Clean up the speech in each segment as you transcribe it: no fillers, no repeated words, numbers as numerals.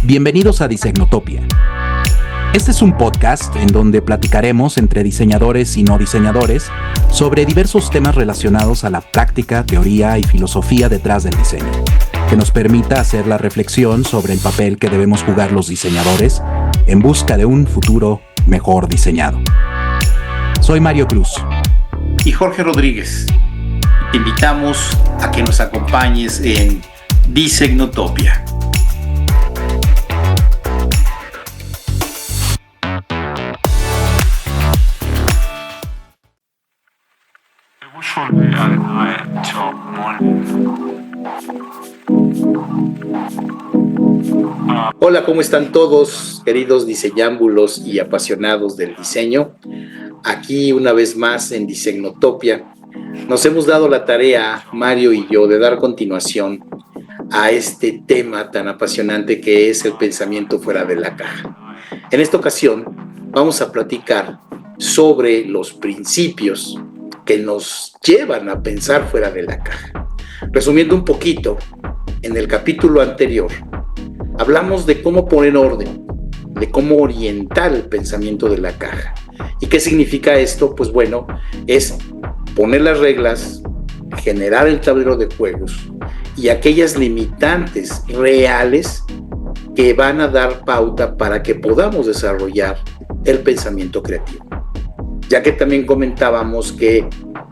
Bienvenidos a Disegnotopia. Este es un podcast en donde platicaremos entre diseñadores y no diseñadores sobre diversos temas relacionados a la práctica, teoría y filosofía detrás del diseño, que nos permita hacer la reflexión sobre el papel que debemos jugar los diseñadores en busca de un futuro mejor diseñado. Soy Mario Cruz. Y Jorge Rodríguez. Te invitamos a que nos acompañes en Disegnotopia. Hola, ¿cómo están todos, queridos diseñámbulos y apasionados del diseño? Aquí una vez más en Disegnotopia nos hemos dado la tarea, Mario y yo, de dar continuación a este tema tan apasionante que es el pensamiento fuera de la caja. En esta ocasión vamos a platicar sobre los principios que nos llevan a pensar fuera de la caja. Resumiendo un poquito, en el capítulo anterior hablamos de cómo poner orden, de cómo orientar el pensamiento de la caja. ¿Y qué significa esto? Pues bueno, es poner las reglas, generar el tablero de juegos y aquellas limitantes reales que van a dar pauta para que podamos desarrollar el pensamiento creativo. Ya que también comentábamos que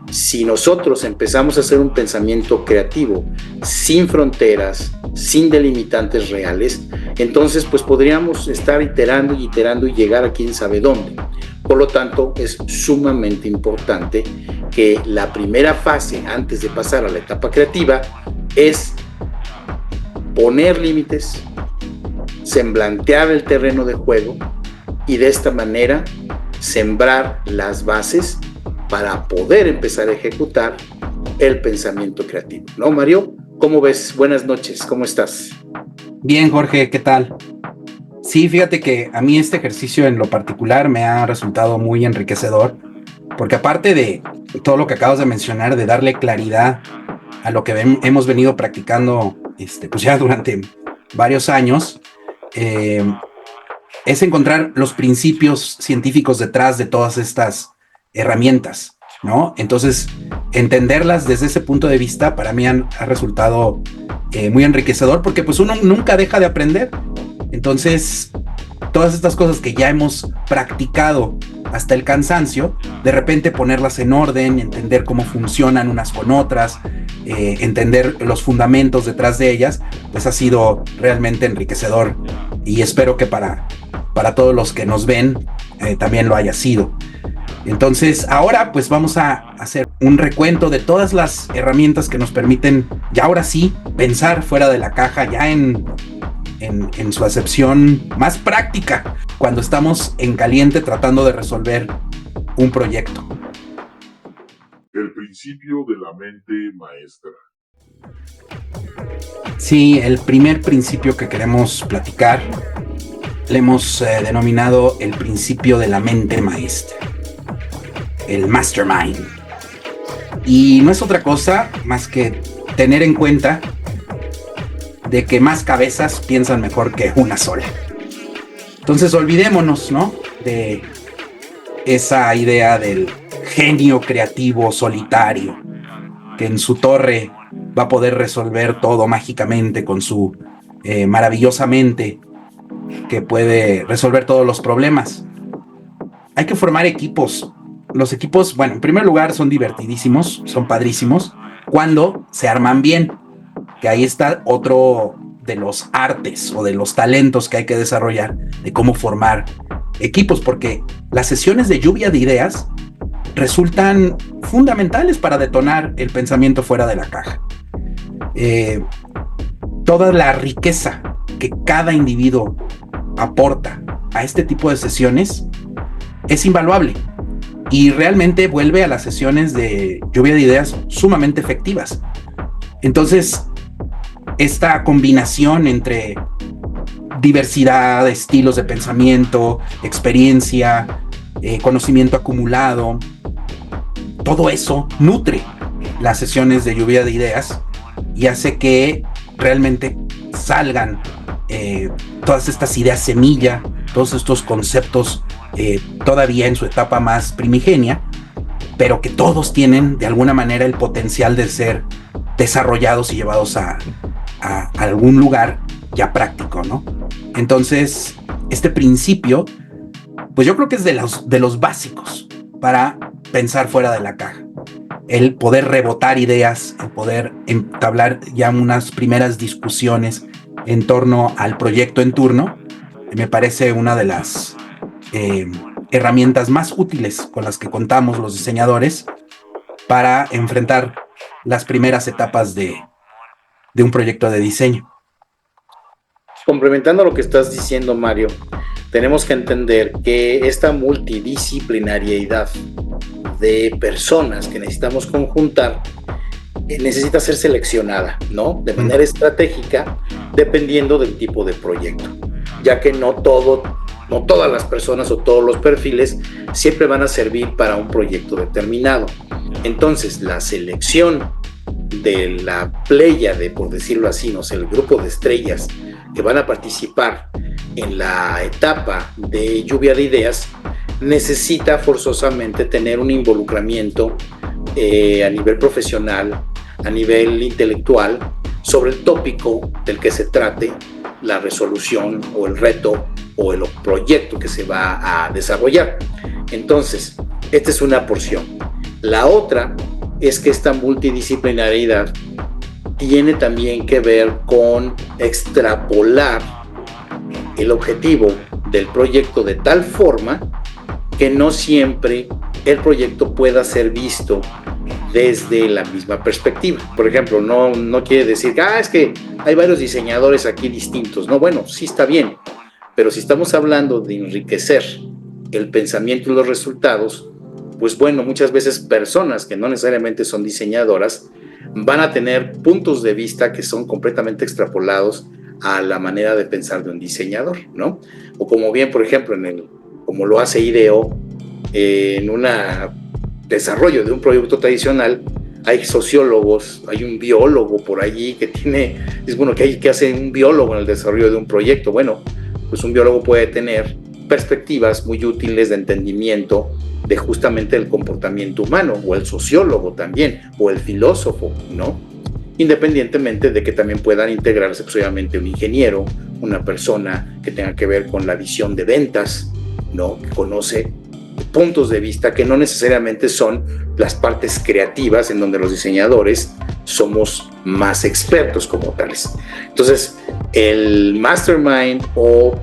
si nosotros empezamos a hacer un pensamiento creativo sin fronteras, sin delimitantes reales, entonces pues podríamos estar iterando y llegar a quién sabe dónde. Por lo tanto, es sumamente importante que la primera fase antes de pasar a la etapa creativa es poner límites, semblantear el terreno de juego y de esta manera sembrar las bases para poder empezar a ejecutar el pensamiento creativo. ¿No, Mario? ¿Cómo ves? Buenas noches, ¿cómo estás? Bien, Jorge, ¿qué tal? Sí, fíjate que a mí este ejercicio en lo particular me ha resultado muy enriquecedor, porque aparte de todo lo que acabas de mencionar, de darle claridad a lo que hemos venido practicando pues ya durante varios años, es encontrar los principios científicos detrás de todas estas herramientas, ¿no? Entonces, entenderlas desde ese punto de vista para mí ha resultado muy enriquecedor, porque pues uno nunca deja de aprender. Entonces, todas estas cosas que ya hemos practicado hasta el cansancio, de repente ponerlas en orden, entender cómo funcionan unas con otras, entender los fundamentos detrás de ellas, pues ha sido realmente enriquecedor y espero que para todos los que nos ven también lo haya sido. Entonces, ahora pues vamos a hacer un recuento de todas las herramientas que nos permiten, ya ahora sí, pensar fuera de la caja, ya en su acepción más práctica, cuando estamos en caliente tratando de resolver un proyecto. El principio de la mente maestra. Sí, el primer principio que queremos platicar le hemos denominado el principio de la mente maestra, el mastermind. Y no es otra cosa más que tener en cuenta de que más cabezas piensan mejor que una sola. Entonces olvidémonos, ¿no?, de esa idea del genio creativo solitario que en su torre va a poder resolver todo mágicamente con su maravillosa mente que puede resolver todos los problemas. Hay que formar equipos. Los equipos, bueno, en primer lugar son divertidísimos, son padrísimos cuando se arman bien, que ahí está otro de los artes o de los talentos que hay que desarrollar de cómo formar equipos, porque las sesiones de lluvia de ideas resultan fundamentales para detonar el pensamiento fuera de la caja. Toda la riqueza que cada individuo aporta a este tipo de sesiones es invaluable y realmente vuelve a las sesiones de lluvia de ideas sumamente efectivas. Entonces, esta combinación entre diversidad, estilos de pensamiento, experiencia, conocimiento acumulado, todo eso nutre las sesiones de lluvia de ideas y hace que realmente salgan todas estas ideas semilla, todos estos conceptos todavía en su etapa más primigenia, pero que todos tienen de alguna manera el potencial de ser desarrollados y llevados a algún lugar ya práctico, ¿no? Entonces, este principio, pues yo creo que es de los básicos para pensar fuera de la caja. El poder rebotar ideas, el poder entablar ya unas primeras discusiones en torno al proyecto en turno, me parece una de las herramientas más útiles con las que contamos los diseñadores para enfrentar las primeras etapas de un proyecto de diseño. Complementando lo que estás diciendo, Mario, tenemos que entender que esta multidisciplinariedad de personas que necesitamos conjuntar necesita ser seleccionada, ¿no? De manera estratégica, dependiendo del tipo de proyecto, ya que no todas las personas o todos los perfiles siempre van a servir para un proyecto determinado. Entonces, la selección de la pléyade, por decirlo así, no sé, el grupo de estrellas que van a participar en la etapa de lluvia de ideas, necesita forzosamente tener un involucramiento a nivel profesional, a nivel intelectual, sobre el tópico del que se trate, la resolución o el reto o el proyecto que se va a desarrollar. Entonces, esta es una porción. La otra es que esta multidisciplinariedad tiene también que ver con extrapolar el objetivo del proyecto de tal forma que no siempre el proyecto pueda ser visto desde la misma perspectiva. Por ejemplo, no quiere decir que es que hay varios diseñadores aquí distintos. No, bueno, sí está bien, pero si estamos hablando de enriquecer el pensamiento y los resultados, pues bueno, muchas veces personas que no necesariamente son diseñadoras van a tener puntos de vista que son completamente extrapolados a la manera de pensar de un diseñador, ¿no? O como bien, por ejemplo, como lo hace IDEO, en un desarrollo de un proyecto tradicional, hay sociólogos, hay un biólogo por allí que hace un biólogo en el desarrollo de un proyecto. Bueno, pues un biólogo puede tener perspectivas muy útiles de entendimiento de justamente el comportamiento humano, o el sociólogo también, o el filósofo, ¿no? Independientemente de que también puedan integrarse, pues, obviamente, un ingeniero, una persona que tenga que ver con la visión de ventas, ¿no? Que conoce puntos de vista que no necesariamente son las partes creativas en donde los diseñadores somos más expertos como tales. Entonces, el mastermind o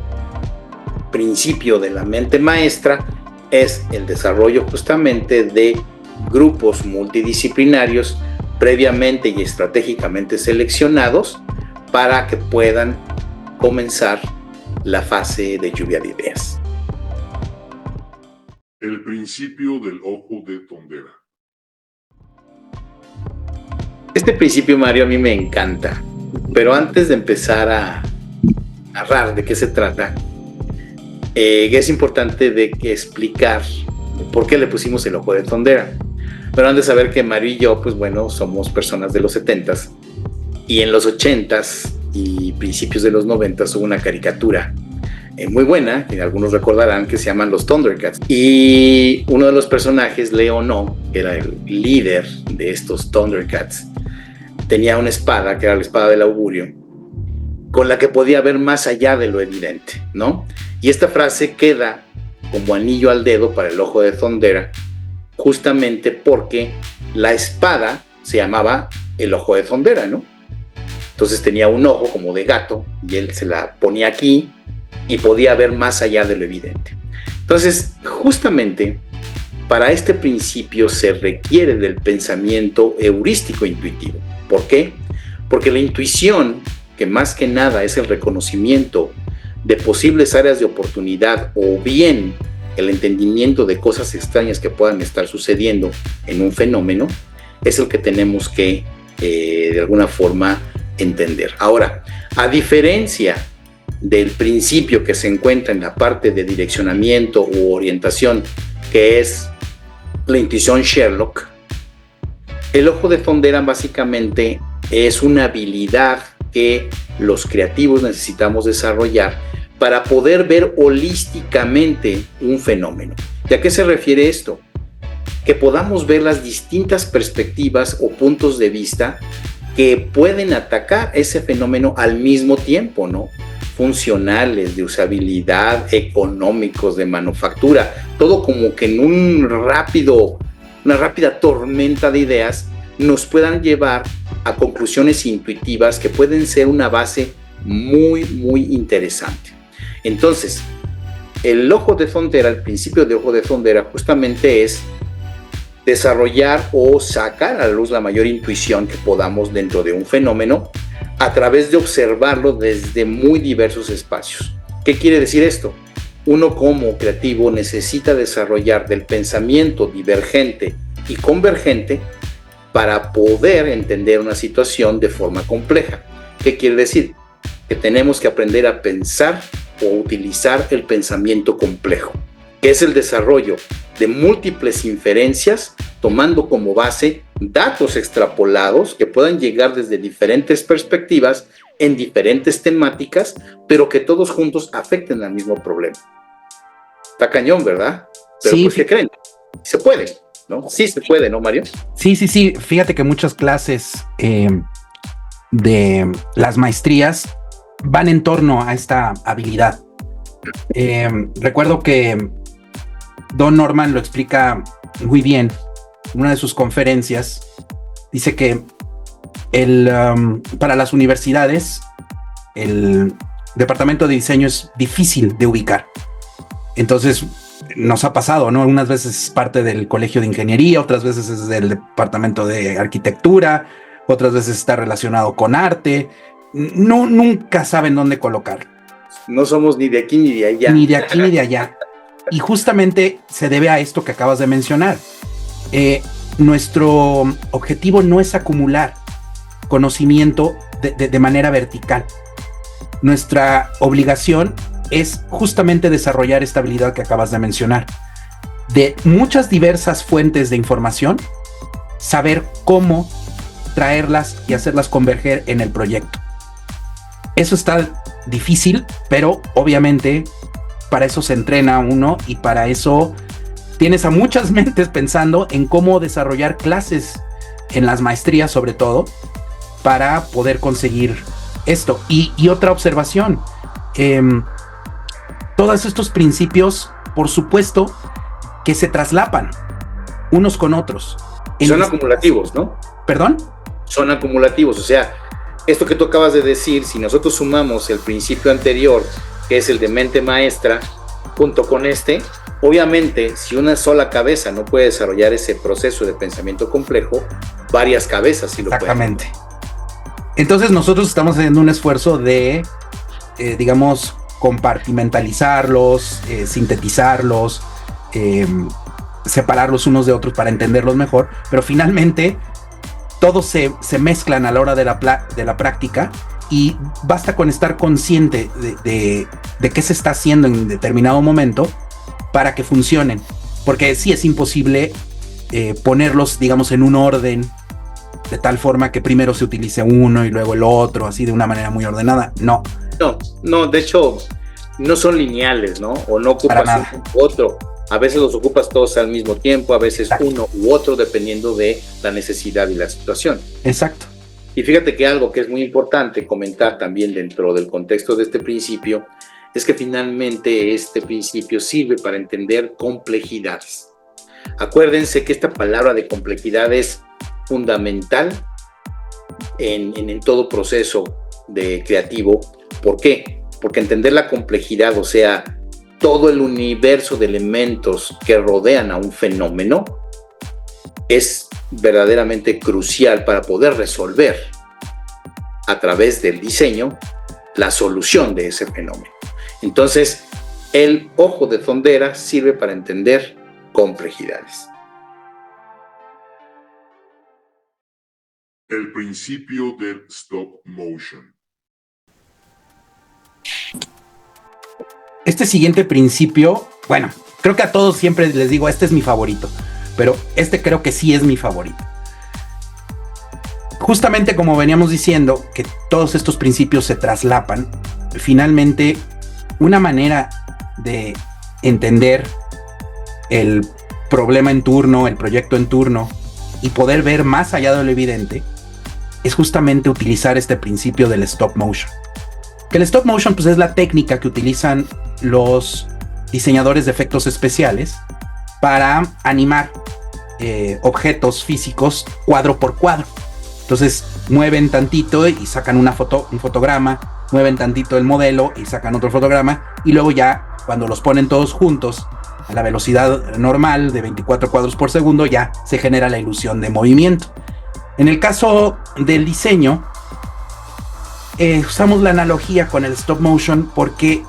principio de la mente maestra es el desarrollo justamente de grupos multidisciplinarios previamente y estratégicamente seleccionados para que puedan comenzar la fase de lluvia de ideas. El principio del ojo de tondera. Este principio, Mario, a mí me encanta, pero antes de empezar a narrar de qué se trata, es importante explicar por qué le pusimos el ojo de tondera. Pero han de saber que Mario y yo, pues bueno, somos personas de los 70s, y en los 80s y principios de los 90s hubo una caricatura muy buena, que algunos recordarán, que se llaman los Thundercats. Y uno de los personajes, Leo, que era el líder de estos Thundercats, tenía una espada, que era la espada del augurio, con la que podía ver más allá de lo evidente, ¿no? Y esta frase queda como anillo al dedo para el ojo de tondera, justamente porque la espada se llamaba el ojo de tondera, ¿no? Entonces tenía un ojo como de gato y él se la ponía aquí y podía ver más allá de lo evidente. Entonces, justamente para este principio se requiere del pensamiento heurístico intuitivo. ¿Por qué? Porque la intuición, que más que nada es el reconocimiento de posibles áreas de oportunidad o bien el entendimiento de cosas extrañas que puedan estar sucediendo en un fenómeno, es el que tenemos que de alguna forma entender. Ahora, a diferencia del principio que se encuentra en la parte de direccionamiento u orientación, que es la intuición Sherlock, el ojo de tondera básicamente es una habilidad que los creativos necesitamos desarrollar para poder ver holísticamente un fenómeno. ¿Y a qué se refiere esto? Que podamos ver las distintas perspectivas o puntos de vista que pueden atacar ese fenómeno al mismo tiempo, ¿no? Funcionales, de usabilidad, económicos, de manufactura, todo como que en una rápida tormenta de ideas nos puedan llevar a conclusiones intuitivas que pueden ser una base muy, muy interesante. Entonces, el principio de ojo de frontera justamente es desarrollar o sacar a la luz la mayor intuición que podamos dentro de un fenómeno a través de observarlo desde muy diversos espacios. ¿Qué quiere decir esto? Uno como creativo necesita desarrollar del pensamiento divergente y convergente para poder entender una situación de forma compleja. ¿Qué quiere decir? Que tenemos que aprender a pensar o utilizar el pensamiento complejo, que es el desarrollo de múltiples inferencias tomando como base datos extrapolados que puedan llegar desde diferentes perspectivas en diferentes temáticas, pero que todos juntos afecten al mismo problema. Está cañón, ¿verdad? Pero sí, ¿por qué creen? Se puede, ¿no? Sí se puede, ¿no, Mario? Sí. Fíjate que muchas clases de las maestrías van en torno a esta habilidad. Recuerdo que Don Norman lo explica muy bien en una de sus conferencias. Dice que para las universidades el departamento de diseño es difícil de ubicar. Entonces nos ha pasado, ¿no? Unas veces es parte del colegio de ingeniería, otras veces es del departamento de arquitectura, otras veces está relacionado con arte. Nunca saben dónde colocar. No somos ni de aquí ni de allá. Ni de aquí ni de allá. Y justamente se debe a esto que acabas de mencionar. Nuestro objetivo no es acumular conocimiento de manera vertical. Nuestra obligación es justamente desarrollar esta habilidad que acabas de mencionar. De muchas diversas fuentes de información, saber cómo traerlas y hacerlas converger en el proyecto. Eso está difícil, pero obviamente para eso se entrena uno y para eso tienes a muchas mentes pensando en cómo desarrollar clases en las maestrías, sobre todo, para poder conseguir esto. Y otra observación, todos estos principios, por supuesto, que se traslapan unos con otros. Son acumulativos, ¿no? ¿Perdón? Son acumulativos, o sea, esto que tú acabas de decir, si nosotros sumamos el principio anterior, que es el de mente maestra, junto con obviamente, si una sola cabeza no puede desarrollar ese proceso de pensamiento complejo, varias cabezas sí lo pueden. Exactamente. Entonces nosotros estamos haciendo un esfuerzo de, digamos, compartimentalizarlos, sintetizarlos, separarlos unos de otros para entenderlos mejor, pero finalmente todos se mezclan a la hora de la práctica y basta con estar consciente de qué se está haciendo en determinado momento para que funcionen, porque sí es imposible ponerlos, digamos, en un orden de tal forma que primero se utilice uno y luego el otro, así de una manera muy ordenada. No, de hecho no son lineales, ¿no? O no ocupas uno u otro. A veces los ocupas todos al mismo tiempo, a veces Exacto. Uno u otro, dependiendo de la necesidad y la situación. Exacto. Y fíjate que algo que es muy importante comentar también dentro del contexto de este principio es que finalmente este principio sirve para entender complejidades. Acuérdense que esta palabra de complejidad es fundamental en todo proceso de creativo. ¿Por qué? Porque entender la complejidad, o sea, todo el universo de elementos que rodean a un fenómeno, es verdaderamente crucial para poder resolver a través del diseño la solución de ese fenómeno. Entonces, el ojo de frontera sirve para entender complejidades. El principio del stop motion. Este siguiente principio, bueno, creo que a todos siempre les digo, este es mi favorito, pero este creo que sí es mi favorito. justamente como veníamos diciendo, que todos estos principios se traslapan, finalmente una manera de entender el problema en turno, el proyecto en turno, y poder ver más allá de lo evidente, es justamente utilizar este principio del stop motion. Que el stop motion pues, es la técnica que utilizan los diseñadores de efectos especiales para animar objetos físicos cuadro por cuadro. Entonces mueven tantito y sacan un fotograma, mueven tantito el modelo y sacan otro fotograma, y luego ya cuando los ponen todos juntos a la velocidad normal de 24 cuadros por segundo, ya se genera la ilusión de movimiento. En el caso del diseño, usamos la analogía con el stop motion porque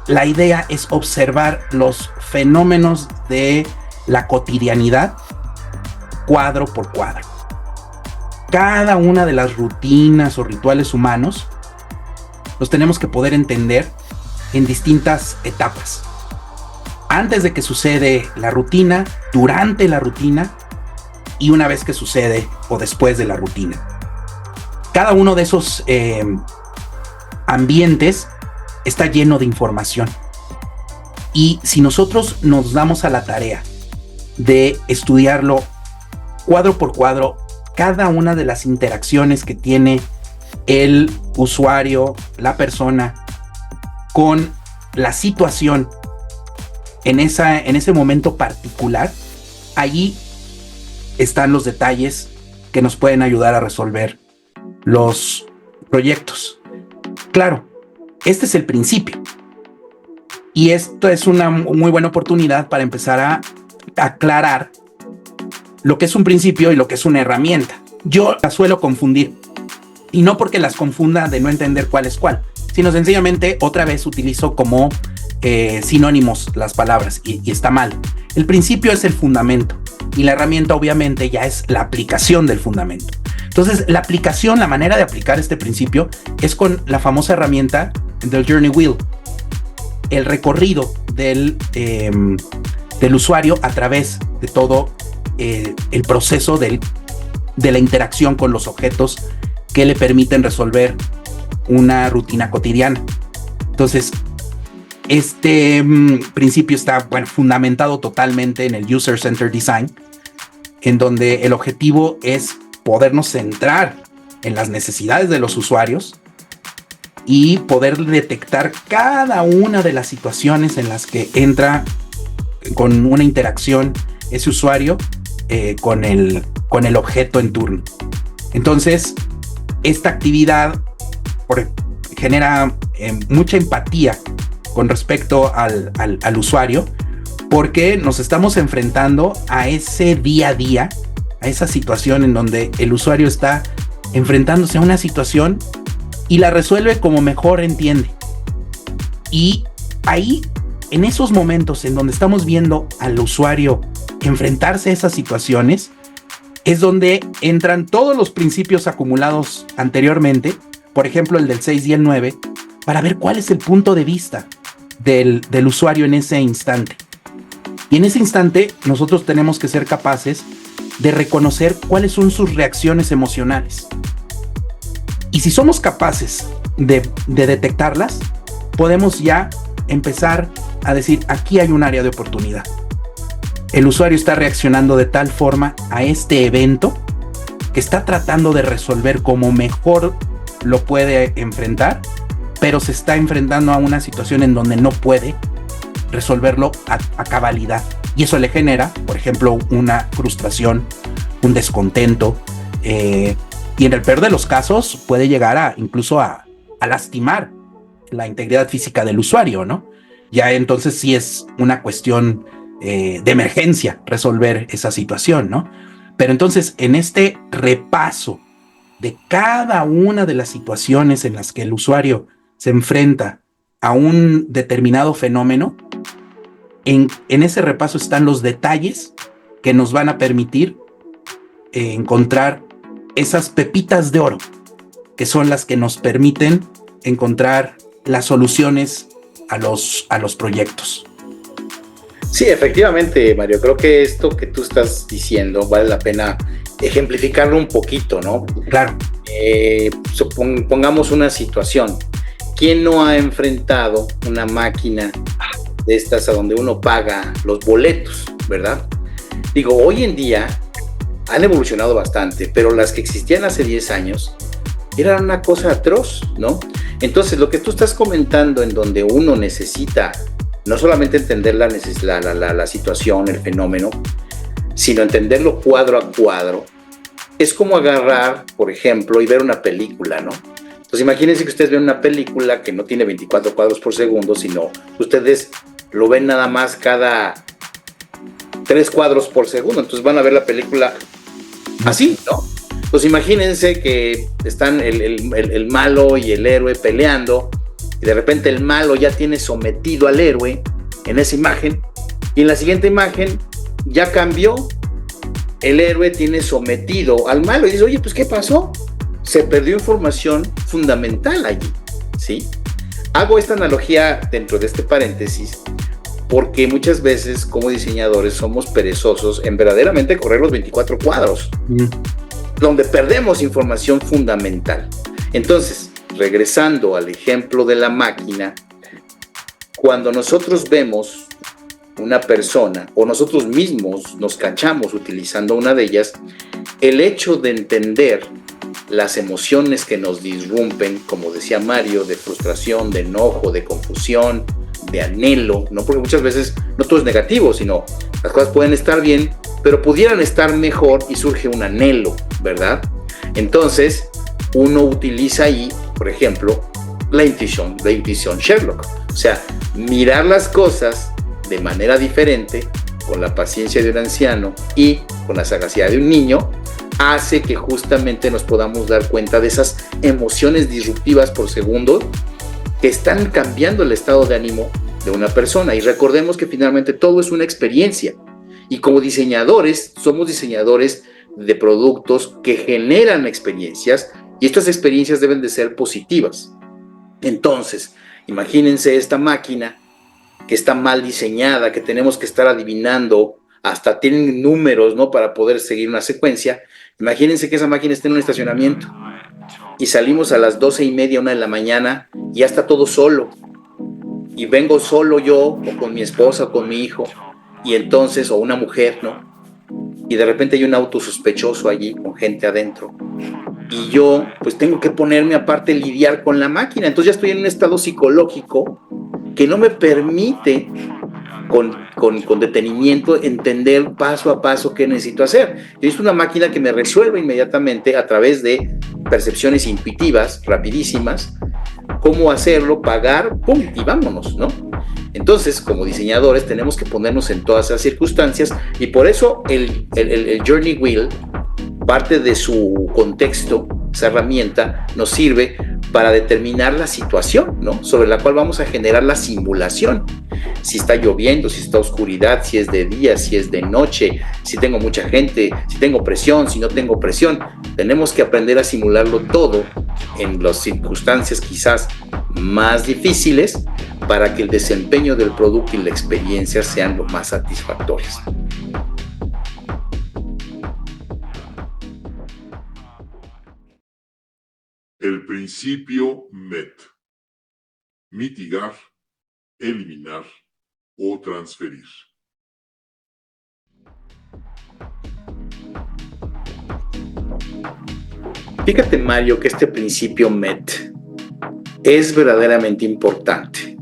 la idea es observar los fenómenos de la cotidianidad cuadro por cuadro. Cada una de las rutinas o rituales humanos los tenemos que poder entender en distintas etapas. Antes de que sucede la rutina, durante la rutina y una vez que sucede o después de la rutina. Cada uno de esos ambientes está lleno de información. Y si nosotros nos damos a la tarea de estudiarlo cuadro por cuadro, cada una de las interacciones que tiene el usuario, la persona, con la situación en ese momento particular, allí están los detalles que nos pueden ayudar a resolver los proyectos. Claro, este es el principio. Y esto es una muy buena oportunidad para empezar a aclarar lo que es un principio y lo que es una herramienta. Yo las suelo confundir. Y no porque las confunda de no entender cuál es cuál, sino sencillamente otra vez utilizo como sinónimos las palabras y está mal. El principio es el fundamento y la herramienta obviamente ya es la aplicación del fundamento. Entonces la aplicación, la manera de aplicar este principio es con la famosa herramienta del Journey Wheel, el recorrido del usuario a través de todo el proceso de la interacción con los objetos que le permiten resolver una rutina cotidiana. Entonces, este principio está fundamentado totalmente en el User-Centered Design, en donde el objetivo es podernos centrar en las necesidades de los usuarios y poder detectar cada una de las situaciones en las que entra con una interacción ese usuario con el objeto en turno. Entonces, esta actividad genera mucha empatía con respecto al usuario, porque nos estamos enfrentando a ese día a día, a esa situación en donde el usuario está enfrentándose a una situación y la resuelve como mejor entiende. Y ahí, en esos momentos en donde estamos viendo al usuario enfrentarse a esas situaciones, es donde entran todos los principios acumulados anteriormente, por ejemplo el del 6 y el 9, para ver cuál es el punto de vista del usuario en ese instante. Y en ese instante nosotros tenemos que ser capaces de reconocer cuáles son sus reacciones emocionales. Y si somos capaces de detectarlas, podemos ya empezar a decir, aquí hay un área de oportunidad. El usuario está reaccionando de tal forma a este evento que está tratando de resolver como mejor lo puede enfrentar, pero se está enfrentando a una situación en donde no puede resolverlo a cabalidad. Y eso le genera, por ejemplo, una frustración, un descontento, y en el peor de los casos puede llegar incluso a lastimar la integridad física del usuario, ¿no? Ya entonces sí es una cuestión de emergencia resolver esa situación, ¿no? Pero entonces en este repaso de cada una de las situaciones en las que el usuario se enfrenta a un determinado fenómeno, en ese repaso están los detalles que nos van a permitir encontrar esas pepitas de oro, que son las que nos permiten encontrar las soluciones a los proyectos. Sí, efectivamente, Mario, creo que esto que tú estás diciendo vale la pena ejemplificarlo un poquito, ¿no? Claro. Pongamos una situación. ¿Quién no ha enfrentado una máquina de estas a donde uno paga los boletos, verdad? Digo, hoy en día han evolucionado bastante, pero las que existían hace 10 años eran una cosa atroz, ¿no? Entonces, lo que tú estás comentando, en donde uno necesita no solamente entender la situación, el fenómeno, sino entenderlo cuadro a cuadro, es como agarrar, por ejemplo, y ver una película, ¿no? Entonces, imagínense que ustedes ven una película que no tiene 24 cuadros por segundo, sino ustedes lo ven nada más cada 3 cuadros por segundo. Entonces van a ver la película así, ¿no? Pues imagínense que están el malo y el héroe peleando, y de repente el malo ya tiene sometido al héroe en esa imagen, y en la siguiente imagen ya cambió, el héroe tiene sometido al malo, y dice, oye, pues ¿qué pasó? Se perdió información fundamental allí, ¿sí? Hago esta analogía dentro de este paréntesis porque muchas veces como diseñadores somos perezosos en verdaderamente correr los 24 cuadros, donde perdemos información fundamental. Entonces, regresando al ejemplo de la máquina, cuando nosotros vemos una persona o nosotros mismos nos cachamos utilizando una de ellas, el hecho de entender las emociones que nos disrumpen, como decía Mario, de frustración, de enojo, de confusión, de anhelo, ¿no? Porque muchas veces no todo es negativo, sino las cosas pueden estar bien, pero pudieran estar mejor y surge un anhelo, ¿verdad? Entonces, uno utiliza ahí, por ejemplo, la intuición Sherlock. O sea, mirar las cosas de manera diferente, con la paciencia de un anciano y con la sagacidad de un niño, hace que justamente nos podamos dar cuenta de esas emociones disruptivas por segundo que están cambiando el estado de ánimo de una persona. Y recordemos que finalmente todo es una experiencia. Y como diseñadores, somos diseñadores de productos que generan experiencias, y estas experiencias deben de ser positivas. Entonces, imagínense esta máquina que está mal diseñada, que tenemos que estar adivinando, hasta tienen números, ¿no?, para poder seguir una secuencia. Imagínense que esa máquina está en un estacionamiento y salimos a las 12:30, 1 de la mañana, y ya está todo solo, y vengo solo yo, o con mi esposa, o con mi hijo, y entonces, o una mujer, ¿no? Y de repente hay un auto sospechoso allí, con gente adentro, y yo, pues tengo que ponerme aparte, lidiar con la máquina. Entonces ya estoy en un estado psicológico que no me permite con detenimiento entender paso a paso qué necesito hacer. Yo necesito una máquina que me resuelva inmediatamente a través de percepciones intuitivas, rapidísimas, cómo hacerlo, pagar, pum, y vámonos, ¿no? Entonces, como diseñadores, tenemos que ponernos en todas esas circunstancias, y por eso el Journey Wheel, parte de su contexto, esa herramienta, nos sirve para determinar la situación, ¿no?, sobre la cual vamos a generar la simulación. Si está lloviendo, si está oscuridad, si es de día, si es de noche, si tengo mucha gente, si tengo presión, si no tengo presión. Tenemos que aprender a simularlo todo en las circunstancias quizás más difíciles, para que el desempeño del producto y la experiencia sean lo más satisfactorios. El principio MET. Mitigar, eliminar o transferir. Fíjate, Mario, que este principio MET es verdaderamente importante.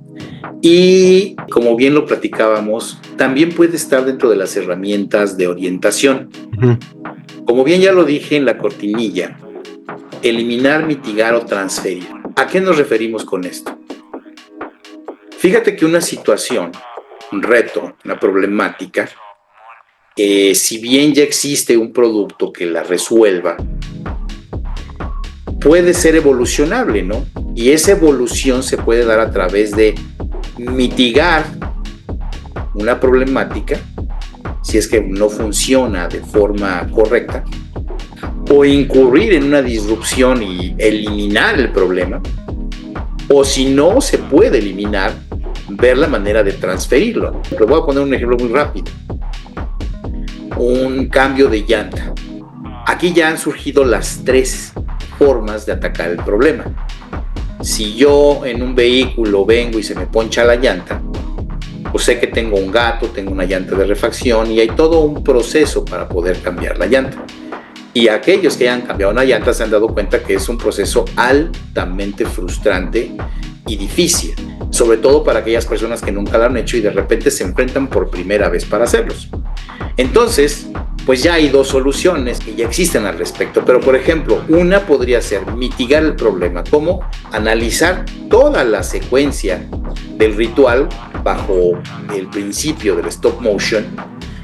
Y como bien lo platicábamos, también puede estar dentro de las herramientas de orientación. Como bien ya lo dije en la cortinilla, eliminar, mitigar o transferir. ¿A qué nos referimos con esto? Fíjate que una situación, un reto, una problemática, si bien ya existe un producto que la resuelva, puede ser evolucionable, ¿no? Y esa evolución se puede dar a través de mitigar una problemática, si es que no funciona de forma correcta, o incurrir en una disrupción y eliminar el problema, o si no se puede eliminar, ver la manera de transferirlo. Pero voy a poner un ejemplo muy rápido. Un cambio de llanta. Aquí ya han surgido las 3 formas de atacar el problema. Si yo en un vehículo vengo y se me poncha la llanta, pues sé que tengo un gato, tengo una llanta de refacción y hay todo un proceso para poder cambiar la llanta. Y aquellos que hayan cambiado una llanta se han dado cuenta que es un proceso altamente frustrante y difícil, sobre todo para aquellas personas que nunca lo han hecho y de repente se enfrentan por primera vez para hacerlos. Entonces, pues ya hay 2 soluciones que ya existen al respecto, pero por ejemplo, una podría ser mitigar el problema, como analizar toda la secuencia del ritual bajo el principio del stop motion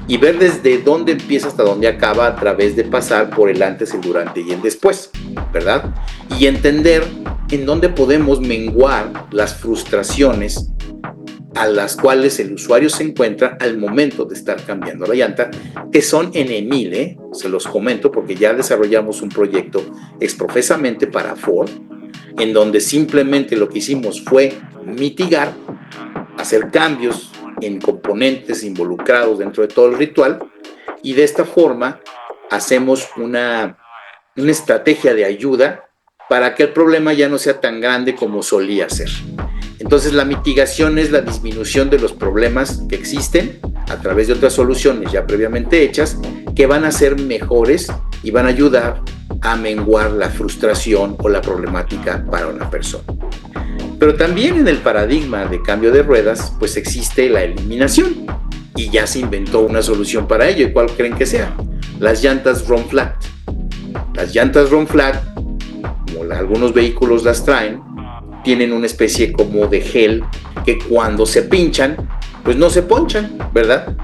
y ver desde dónde empieza hasta dónde acaba a través de pasar por el antes, el durante y el después, ¿verdad? Y entender en dónde podemos menguar las frustraciones a las cuales el usuario se encuentra al momento de estar cambiando la llanta, que son en EMIL, se los comento porque ya desarrollamos un proyecto exprofesamente para Ford, en donde simplemente lo que hicimos fue mitigar, hacer cambios en componentes involucrados dentro de todo el ritual, y de esta forma hacemos una estrategia de ayuda para que el problema ya no sea tan grande como solía ser. Entonces la mitigación es la disminución de los problemas que existen a través de otras soluciones ya previamente hechas que van a ser mejores y van a ayudar a menguar la frustración o la problemática para una persona. Pero también en el paradigma de cambio de ruedas, pues existe la eliminación y ya se inventó una solución para ello. ¿Y cuál creen que sea? Las llantas Run Flat. Las llantas Run Flat, como algunos vehículos las traen, tienen una especie como de gel que cuando se pinchan, pues no se ponchan, ¿verdad?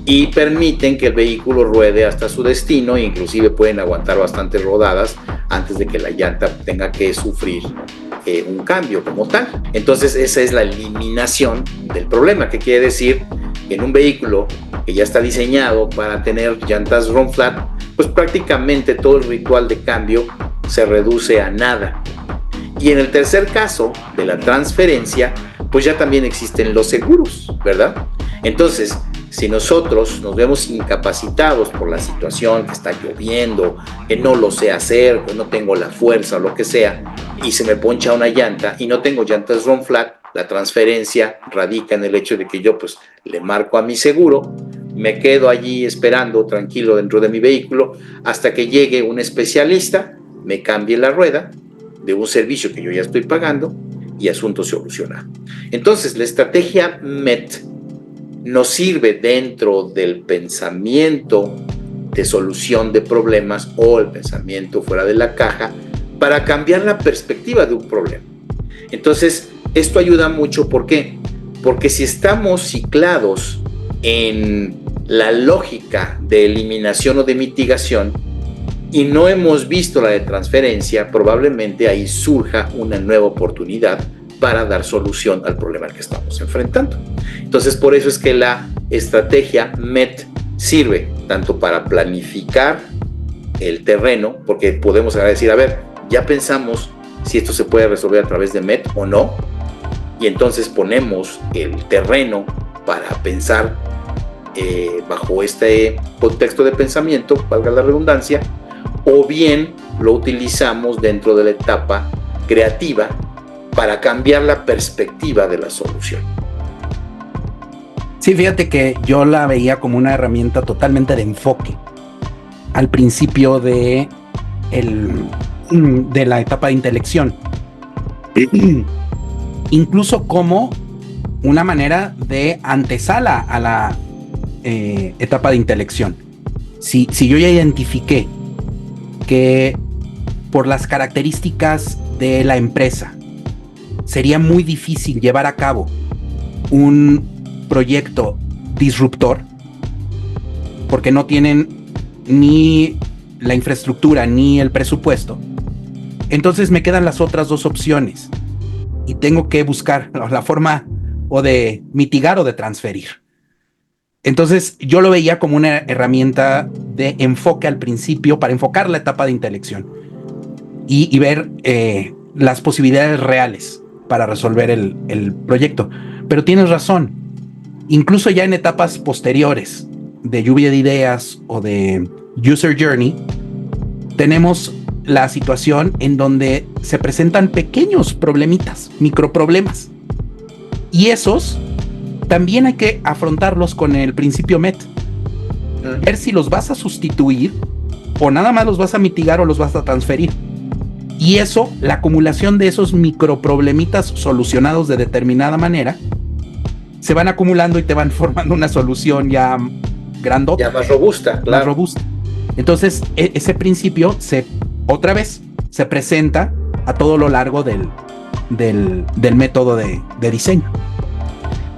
Y permiten que el vehículo ruede hasta su destino e inclusive pueden aguantar bastantes rodadas antes de que la llanta tenga que sufrir un cambio como tal. Entonces esa es la eliminación del problema, que quiere decir que en un vehículo que ya está diseñado para tener llantas Run Flat, pues prácticamente todo el ritual de cambio se reduce a nada. Y en el tercer caso de la transferencia, pues ya también existen los seguros, ¿verdad? Entonces, si nosotros nos vemos incapacitados por la situación, que está lloviendo, que no lo sé hacer, que no tengo la fuerza o lo que sea, y se me poncha una llanta y no tengo llantas Run Flat, la transferencia radica en el hecho de que yo pues le marco a mi seguro, me quedo allí esperando tranquilo dentro de mi vehículo hasta que llegue un especialista, me cambie la rueda de un servicio que yo ya estoy pagando y asunto solucionado. Entonces, la estrategia MET nos sirve dentro del pensamiento de solución de problemas o el pensamiento fuera de la caja para cambiar la perspectiva de un problema. Entonces, esto ayuda mucho. ¿Por qué? Porque si estamos ciclados en la lógica de eliminación o de mitigación y no hemos visto la de transferencia, probablemente ahí surja una nueva oportunidad para dar solución al problema al que estamos enfrentando. Entonces, por eso es que la estrategia MET sirve tanto para planificar el terreno, porque podemos decir, a ver, ya pensamos si esto se puede resolver a través de MET o no, y entonces ponemos el terreno para pensar bajo este contexto de pensamiento, valga la redundancia, o bien lo utilizamos dentro de la etapa creativa para cambiar la perspectiva de la solución. Sí, fíjate que yo la veía como una herramienta totalmente de enfoque al principio de la etapa de intelección. Incluso como una manera de antesala a la etapa de intelección. Si yo ya identifiqué que por las características de la empresa sería muy difícil llevar a cabo un proyecto disruptor porque no tienen ni la infraestructura ni el presupuesto, entonces me quedan las otras 2 opciones y tengo que buscar la forma o de mitigar o de transferir. Entonces yo lo veía como una herramienta de enfoque al principio para enfocar la etapa de intelección y ver las posibilidades reales para resolver el proyecto. Pero tienes razón, incluso ya en etapas posteriores de lluvia de ideas o de user journey, tenemos la situación en donde se presentan pequeños problemitas, microproblemas. Y esos también hay que afrontarlos con el principio MET. Ver si los vas a sustituir o nada más los vas a mitigar o los vas a transferir. Y eso, la acumulación de esos microproblemitas solucionados de determinada manera, se van acumulando y te van formando una solución ya grandota. Ya más robusta, claro. Más robusta. Entonces, ese principio otra vez se presenta a todo lo largo del método de diseño.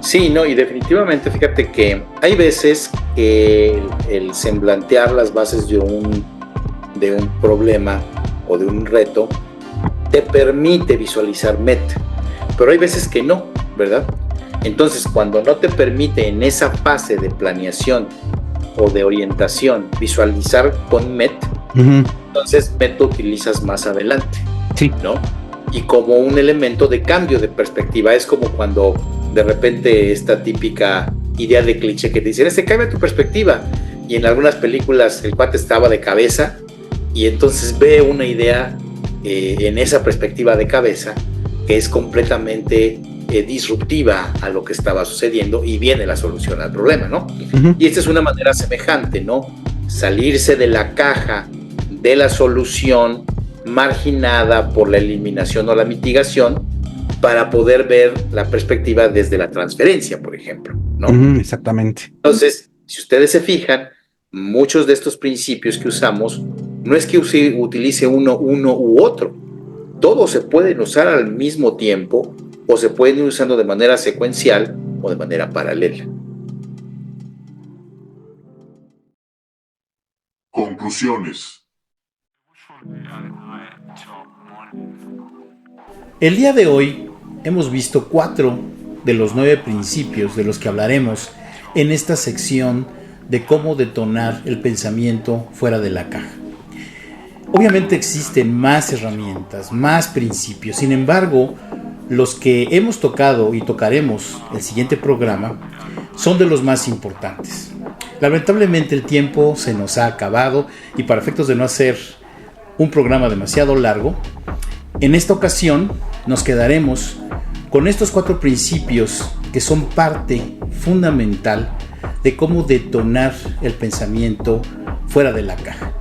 Sí, no, y definitivamente fíjate que hay veces que el semblantear las bases de un problema o de un reto te permite visualizar MET, pero hay veces que no, ¿verdad? Entonces, cuando no te permite en esa fase de planeación o de orientación visualizar con MET, entonces MET lo utilizas más adelante, sí, ¿no? Y como un elemento de cambio de perspectiva. Es como cuando de repente esta típica idea de cliché que te dicen, cambia tu perspectiva, y en algunas películas el cuate estaba de cabeza y entonces ve una idea en esa perspectiva de cabeza que es completamente disruptiva a lo que estaba sucediendo, y viene la solución al problema, ¿no? Y esta es una manera semejante, ¿no? Salirse de la caja de la solución marginada por la eliminación o la mitigación, para poder ver la perspectiva desde la transferencia, por ejemplo, ¿no? Exactamente. Entonces, si ustedes se fijan, muchos de estos principios que usamos, no es que utilice uno u otro. Todos se pueden usar al mismo tiempo, o se pueden ir usando de manera secuencial o de manera paralela. Conclusiones. El día de hoy hemos visto 4 de los 9 principios de los que hablaremos en esta sección de cómo detonar el pensamiento fuera de la caja. Obviamente existen más herramientas, más principios. Sin embargo, los que hemos tocado y tocaremos el siguiente programa son de los más importantes. Lamentablemente el tiempo se nos ha acabado, y para efectos de no hacer un programa demasiado largo, en esta ocasión nos quedaremos con estos 4 principios que son parte fundamental de cómo detonar el pensamiento fuera de la caja.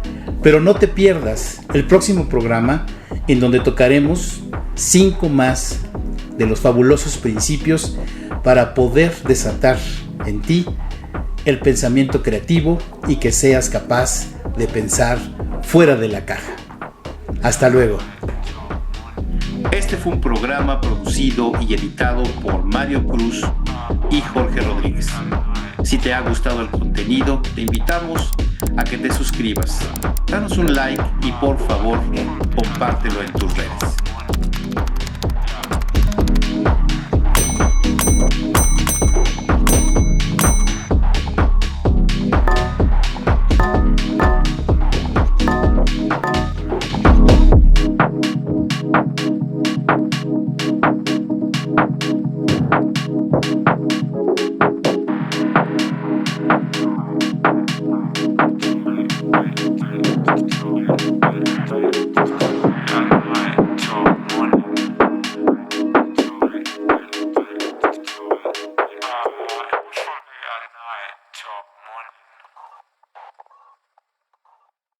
Pero no te pierdas el próximo programa, en donde tocaremos 5 más de los fabulosos principios para poder desatar en ti el pensamiento creativo y que seas capaz de pensar fuera de la caja. Hasta luego. Este fue un programa producido y editado por Mario Cruz y Jorge Rodríguez. Si te ha gustado el contenido, te invitamos a que te suscribas, danos un like y por favor compártelo en tus redes.